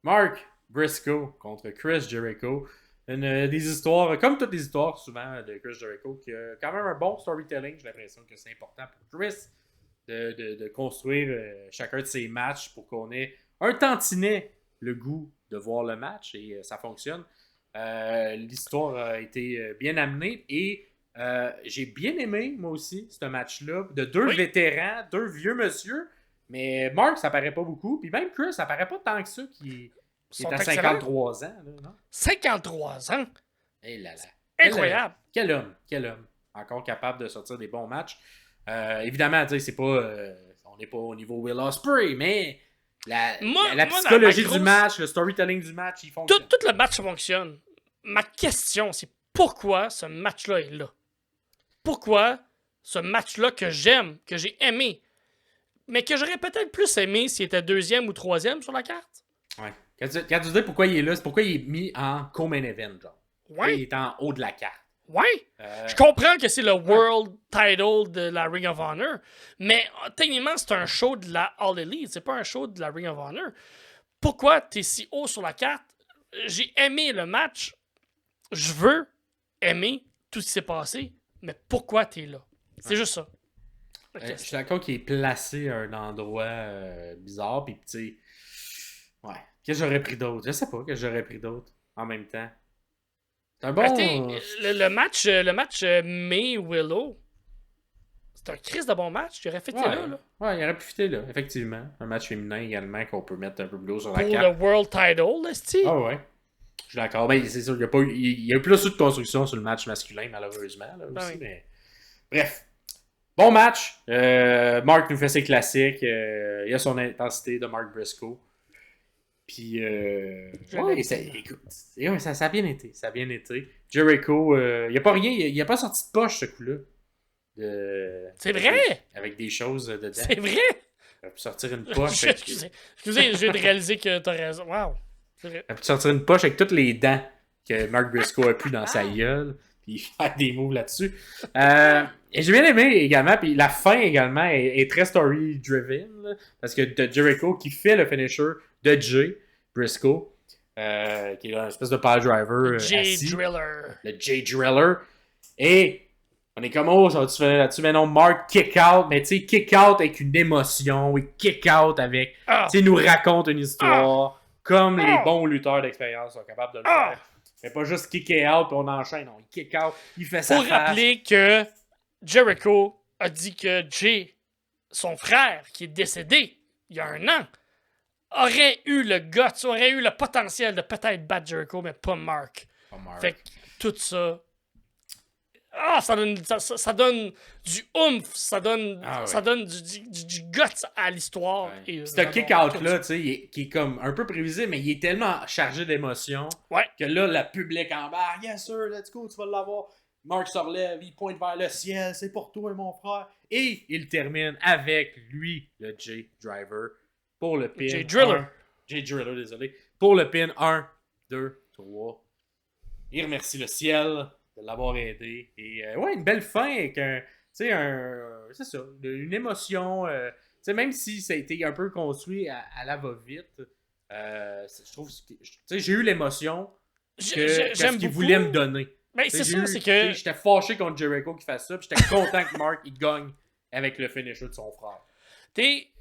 Mark Briscoe contre Chris Jericho. Des histoires, comme toutes les histoires souvent de Chris Jericho, qui a quand même un bon storytelling. J'ai l'impression que c'est important pour Chris de construire chacun de ses matchs pour qu'on ait un tantinet le goût de voir le match et ça fonctionne. L'histoire a été bien amenée et j'ai bien aimé, moi aussi, ce match-là, de deux vétérans, deux vieux monsieur. Mais Mark, ça paraît pas beaucoup. Puis même Chris, ça paraît pas tant que ça qui est à 53 ans. Là, non? 53 ans? Eh là là. Incroyable. Quel homme. Encore capable de sortir des bons matchs. Évidemment, c'est pas, on n'est pas au niveau Will Ospreay, mais la psychologie du match, le storytelling du match, il fonctionne. Tout le match fonctionne. Ma question, c'est pourquoi ce match-là est là? Pourquoi ce match-là que j'aime, que j'ai aimé, mais que j'aurais peut-être plus aimé s'il était deuxième ou troisième sur la carte? Ouais. Quand tu dis pourquoi il est là, c'est pourquoi il est mis en co-main event, genre. Ouais. Il est en haut de la carte. Ouais. Je comprends que c'est le World Title de la Ring of Honor, mais techniquement, c'est un show de la All Elite, c'est pas un show de la Ring of Honor. Pourquoi t'es si haut sur la carte? J'ai aimé le match. Je veux aimer tout ce qui s'est passé, mais pourquoi t'es là? C'est juste ça. Je suis d'accord qu'il est placé à un endroit bizarre, puis tu sais, ouais, qu'est-ce que j'aurais pris d'autre? Je sais pas que j'aurais pris d'autre en même temps. C'est un bon... le match May Willow, c'est un crise de bon match. Il aurait fait là. Ouais, il aurait pu fitter là, effectivement. Un match féminin également qu'on peut mettre un peu plus haut sur la carte. carte. Pour le World Title, est-ce que Ah ouais. Je suis d'accord. Ben, c'est sûr, il y a eu plus de construction sur le match masculin, malheureusement, là, aussi, oui. Mais... Bref. Bon match. Mark nous fait ses classiques. Il a son intensité de Mark Briscoe. Puis, ouais, ça a bien été. Ça a bien été. Jericho, il n'y a pas rien. Il n'a pas sorti de poche, ce coup-là. C'est vrai! Avec des choses dedans. C'est vrai! Il a pu sortir une poche. Excusez, je viens de réaliser que t'as raison. Wow! Il a pu sortir une poche avec toutes les dents que Mark Briscoe a pu dans sa gueule. Puis faire des moves là-dessus. Et j'ai bien aimé également. Puis la fin également est très story-driven. Parce que de Jericho qui fait le finisher de Jay Briscoe. Qui est une espèce de power driver. Jay Driller. Le Jay Driller. Et on est comme, oh, ça va-tu faire là-dessus? Mais non, Mark kick out. Mais tu sais, kick out avec une émotion. Et kick out avec. Tu sais, nous raconte une histoire. Comme les bons lutteurs d'expérience sont capables de le faire. Mais pas juste kicker out et on enchaîne. Non, il kick out, il fait sa face. Faut rappeler que Jericho a dit que Jay, son frère, qui est décédé il y a 1 an, aurait eu le guts, aurait eu le potentiel de peut-être battre Jericho, mais pas Mark. Fait que tout ça... ça donne du oomph, ça donne du guts à l'histoire. Ouais. Ce kick-out-là, tu sais, qui est comme un peu prévisible, mais il est tellement chargé d'émotions que là, le public embarque. Yes, sir, let's go, tu vas l'avoir. Mark se relève, il pointe vers le ciel, c'est pour toi, mon frère. Et il termine avec lui, le Jay Driver, pour le pin. Jay Driller. Jay Driller, désolé. Pour le pin 1, 2, 3. Il remercie le ciel de l'avoir aidé. Et une belle fin avec c'est ça, une émotion. Même si ça a été un peu construit à la va-vite, je trouve que j'ai eu l'émotion que ce qu'il voulait me donner. Ben, c'est ça, c'est que... J'étais fâché contre Jericho qui fasse ça, puis j'étais content que Mark il gagne avec le finisher de son frère.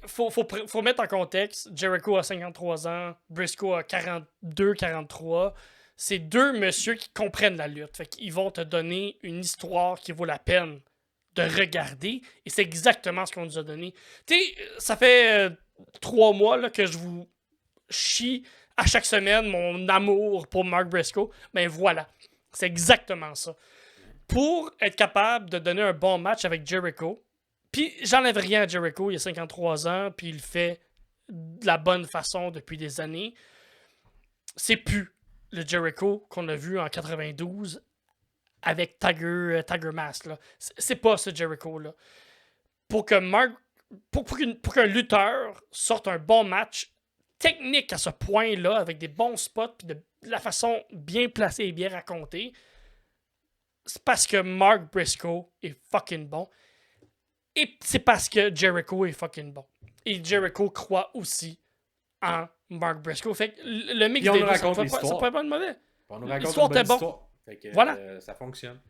Faut mettre en contexte, Jericho a 53 ans, Briscoe a 42-43. C'est deux messieurs qui comprennent la lutte. Fait qu'ils vont te donner une histoire qui vaut la peine de regarder. Et c'est exactement ce qu'on nous a donné. Ça fait 3 mois là, que je vous chie à chaque semaine mon amour pour Mark Briscoe. Ben voilà. C'est exactement ça. Pour être capable de donner un bon match avec Jericho, puis j'enlève rien à Jericho, il a 53 ans, puis il le fait de la bonne façon depuis des années. C'est plus le Jericho qu'on a vu en 92 avec Tiger Mask. Là. C'est pas ce Jericho-là. Pour qu'un lutteur sorte un bon match technique à ce point-là, avec des bons spots, puis de la façon bien placée et bien racontée, c'est parce que Mark Briscoe est fucking bon. Et c'est parce que Jericho est fucking bon. Et Jericho croit aussi en Mark Briscoe. Fait que le mix Puis on des nous deux, ça raconte pourrait l'histoire. pas être mauvais. On nous raconte l'histoire une bonne était bon. histoire. Fait que, Voilà. ça fonctionne.